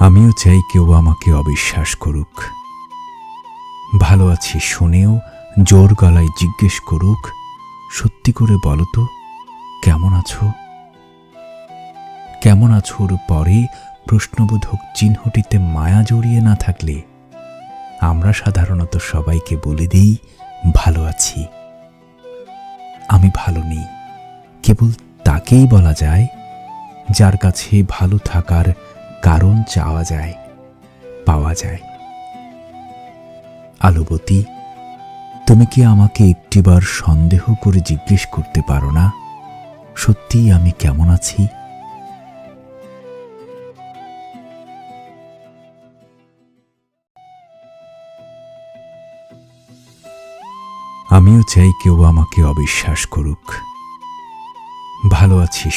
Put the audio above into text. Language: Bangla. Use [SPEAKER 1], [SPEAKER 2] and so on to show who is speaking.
[SPEAKER 1] আমিও চাই কেউ আমাকে অবিশ্বাস করুক। ভালো আছি শুনেও জোর গলায় জিজ্ঞেস করুক, সত্যি করে বলো তো কেমন আছো? কেমন আছোর পরে প্রশ্নবোধক চিহ্নটিতে মায়া জড়িয়ে না থাকলে আমরা সাধারণত সবাইকে বলে দিই ভালো আছি। আমি ভালো নেই কেবল তাকেই বলা যায় যার কাছে ভালো থাকার কারণ চাওয়া যায়, পাওয়া যায়। আলোবতী, তুমি কি আমাকে একটিবার সন্দেহ করে জিজ্ঞেস করতে পারো না সত্যিই আমি কেমন আছি? আমিও চাই কেউ আমাকে অবিশ্বাস করুক। ভালো আছি